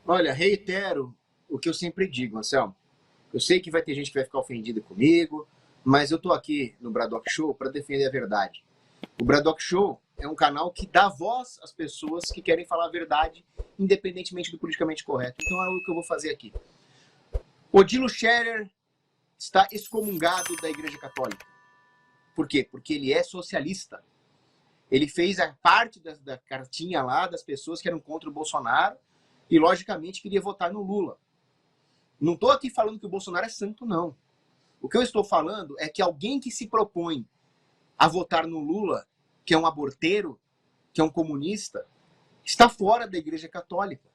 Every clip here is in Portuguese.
Olha, reitero o que eu sempre digo, Anselmo. Eu sei que vai ter gente que vai ficar ofendida comigo, mas eu tô aqui no Braddock Show para defender a verdade. O Braddock Show é um canal que dá voz às pessoas que querem falar a verdade, independentemente do politicamente correto. Então é o que eu vou fazer aqui. Odilo Scherer está excomungado da Igreja Católica. Por quê? Porque ele é socialista. Ele fez a parte da cartinha lá das pessoas que eram contra o Bolsonaro e, logicamente, queria votar no Lula. Não estou aqui falando que o Bolsonaro é santo, não. O que eu estou falando é que alguém que se propõe a votar no Lula, que é um aborteiro, que é um comunista, está fora da Igreja Católica.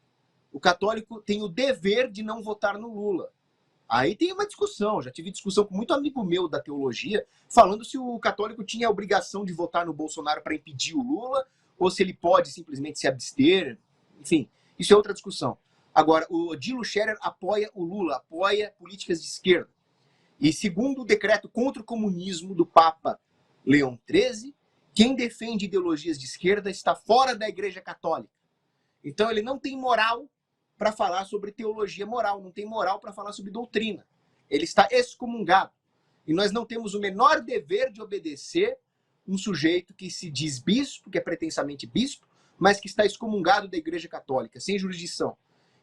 O católico tem o dever de não votar no Lula. Aí tem uma discussão, já tive discussão com muito amigo meu da teologia, falando se o católico tinha a obrigação de votar no Bolsonaro para impedir o Lula, ou se ele pode simplesmente se abster. Enfim, isso é outra discussão. Agora, o Odilo Scherer apoia o Lula, apoia políticas de esquerda. E segundo o decreto contra o comunismo do Papa Leão XIII, quem defende ideologias de esquerda está fora da Igreja Católica. Então ele não tem moral para falar sobre teologia moral, não tem moral para falar sobre doutrina. Ele está excomungado. E nós não temos o menor dever de obedecer um sujeito que se diz bispo, que é pretensamente bispo, mas que está excomungado da Igreja Católica, sem jurisdição.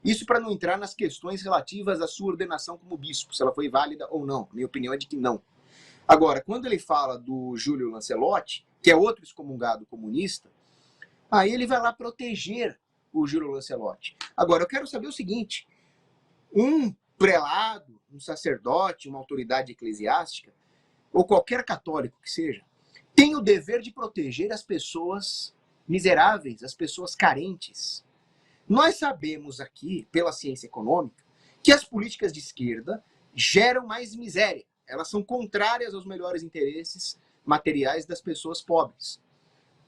Isso para não entrar nas questões relativas à sua ordenação como bispo, se ela foi válida ou não. Minha opinião é de que não. Agora, quando ele fala do Júlio Lancelotti, que é outro excomungado comunista, aí ele vai lá proteger o Júlio Lancelotti. Agora, eu quero saber o seguinte, um prelado, um sacerdote, uma autoridade eclesiástica, ou qualquer católico que seja, tem o dever de proteger as pessoas miseráveis, as pessoas carentes. Nós sabemos aqui, pela ciência econômica, que as políticas de esquerda geram mais miséria. Elas são contrárias aos melhores interesses materiais das pessoas pobres.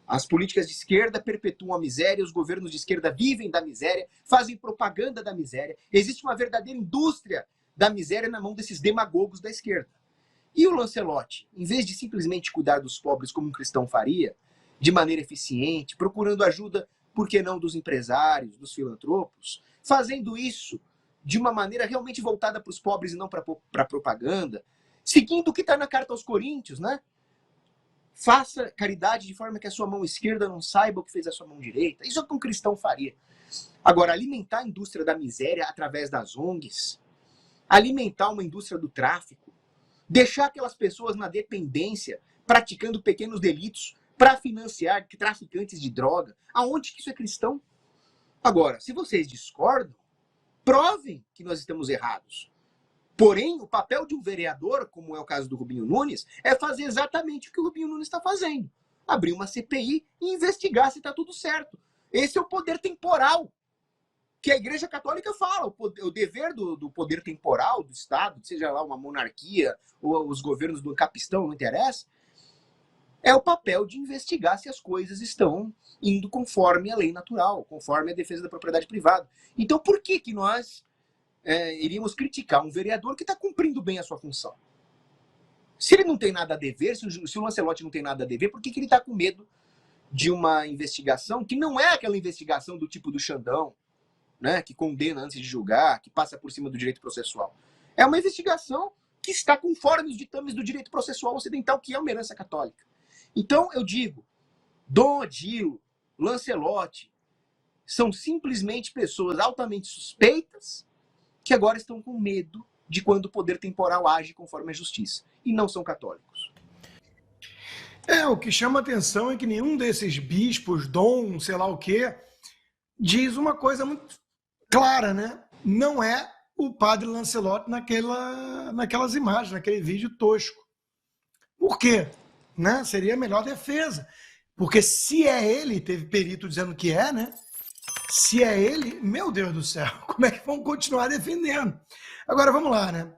As políticas de esquerda perpetuam a miséria, os governos de esquerda vivem da miséria, fazem propaganda da miséria. Existe uma verdadeira indústria da miséria na mão desses demagogos da esquerda. E o Lancelotti, em vez de simplesmente cuidar dos pobres como um cristão faria, de maneira eficiente, procurando ajuda, por que não, dos empresários, dos filantropos, fazendo isso de uma maneira realmente voltada para os pobres e não para a propaganda, seguindo o que está na carta aos Coríntios, né? Faça caridade de forma que a sua mão esquerda não saiba o que fez a sua mão direita. Isso é o que um cristão faria. Agora, alimentar a indústria da miséria através das ONGs, alimentar uma indústria do tráfico, deixar aquelas pessoas na dependência, praticando pequenos delitos para financiar traficantes de droga, aonde que isso é cristão? Agora, se vocês discordam, provem que nós estamos errados. Porém, o papel de um vereador, como é o caso do Rubinho Nunes, é fazer exatamente o que o Rubinho Nunes está fazendo. Abrir uma CPI e investigar se está tudo certo. Esse é o poder temporal que a Igreja Católica fala. O dever do poder temporal do Estado, seja lá uma monarquia ou os governos do capistão, não interessa, é o papel de investigar se as coisas estão indo conforme a lei natural, conforme a defesa da propriedade privada. Então, por que nós iríamos criticar um vereador que está cumprindo bem a sua função? Se ele não tem nada a dever, se o Lancelotti não tem nada a dever, por que ele está com medo de uma investigação que não é aquela investigação do tipo do Xandão, né, que condena antes de julgar, que passa por cima do direito processual? É uma investigação que está conforme os ditames do direito processual ocidental, que é uma herança católica. Então, eu digo, Dom Odilo, Lancelotti, são simplesmente pessoas altamente suspeitas que agora estão com medo de quando o poder temporal age conforme a justiça. E não são católicos. O que chama atenção é que nenhum desses bispos, dom, sei lá o quê, diz uma coisa muito clara, né? Não é o padre Lancelotti naquelas imagens, naquele vídeo tosco. Por quê? Né? Seria a melhor defesa. Porque se é ele, teve perito dizendo que é, né? Se é ele, meu Deus do céu, como é que vão continuar defendendo? Agora, vamos lá, né?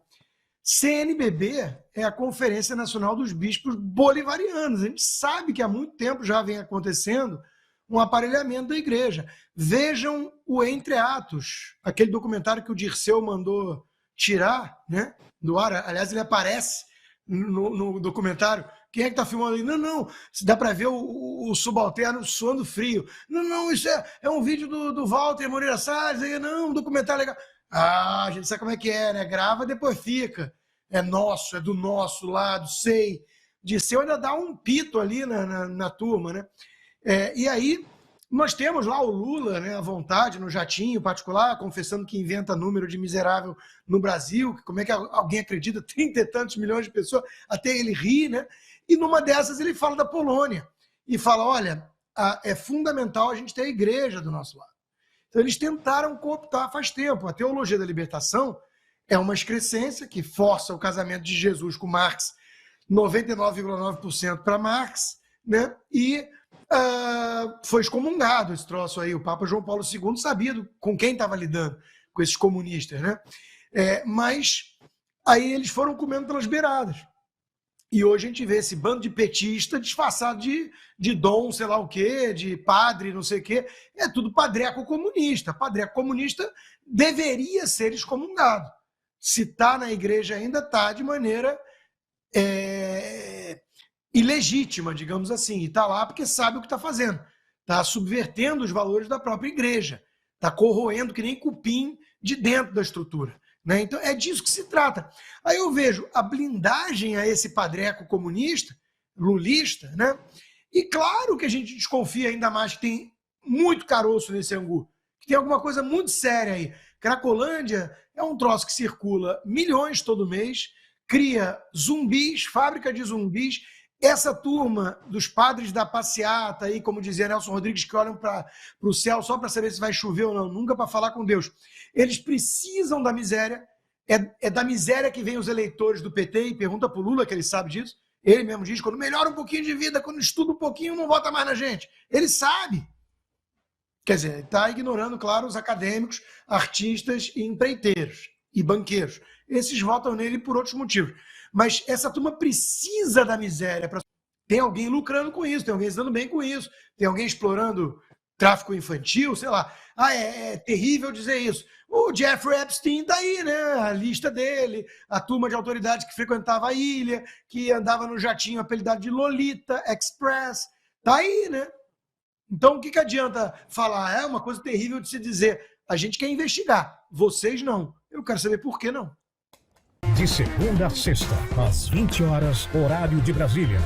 CNBB é a Conferência Nacional dos Bispos Bolivarianos. A gente sabe que há muito tempo já vem acontecendo um aparelhamento da igreja. Vejam o Entre Atos, aquele documentário que o Dirceu mandou tirar, né, do ar. Aliás, ele aparece no documentário Quem é que tá filmando ali? Não, não, dá para ver o subalterno suando frio. Não, não, isso é um vídeo do Walter Moreira Salles, aí, não, um documentário legal. Ah, a gente sabe como é que é, né? Grava, depois fica. É nosso, é do nosso lado, sei. De seu ainda dá um pito ali na turma, né? E aí, nós temos lá o Lula, né, à vontade, no jatinho particular, confessando que inventa número de miserável no Brasil, como é que alguém acredita, 30 e tantos milhões de pessoas, até ele ri, né? E numa dessas ele fala da Polônia, e fala, olha, é fundamental a gente ter a igreja do nosso lado. Então eles tentaram cooptar faz tempo. A teologia da libertação é uma excrescência que força o casamento de Jesus com Marx, 99,9% para Marx, né? E foi excomungado esse troço aí. O Papa João Paulo II sabia com quem estava lidando, com esses comunistas, né? Mas aí eles foram comendo pelas beiradas. E hoje a gente vê esse bando de petista disfarçado de dom, sei lá o quê, de padre, não sei o quê. É tudo padreco comunista. Padreco comunista deveria ser excomungado. Se está na igreja ainda, está de maneira ilegítima, digamos assim. E está lá porque sabe o que está fazendo. Está subvertendo os valores da própria igreja. Está corroendo que nem cupim de dentro da estrutura. Né? Então é disso que se trata. Aí eu vejo a blindagem a esse padreco comunista, lulista, né? E claro que a gente desconfia ainda mais que tem muito caroço nesse angu, que tem alguma coisa muito séria aí. Cracolândia é um troço que circula milhões todo mês, cria zumbis, fábrica de zumbis. Essa turma dos padres da passeata, aí, como dizia Nelson Rodrigues, que olham para o céu só para saber se vai chover ou não, nunca para falar com Deus. Eles precisam da miséria, é da miséria que vem os eleitores do PT, e pergunta para o Lula, que ele sabe disso. Ele mesmo diz, quando melhora um pouquinho de vida, quando estuda um pouquinho, não vota mais na gente. Ele sabe. Quer dizer, está ignorando, claro, os acadêmicos, artistas e empreiteiros e banqueiros. Esses votam nele por outros motivos. Mas essa turma precisa da miséria. Tem alguém lucrando com isso, tem alguém se dando bem com isso, tem alguém explorando tráfico infantil, sei lá. É terrível dizer isso. O Jeffrey Epstein está aí, né? A lista dele, a turma de autoridades que frequentava a ilha, que andava no jatinho apelidado de Lolita Express, está aí, né? Então, o que adianta falar? É uma coisa terrível de se dizer. A gente quer investigar, vocês não. Eu quero saber por que não. De segunda a sexta, às 20 horas, horário de Brasília.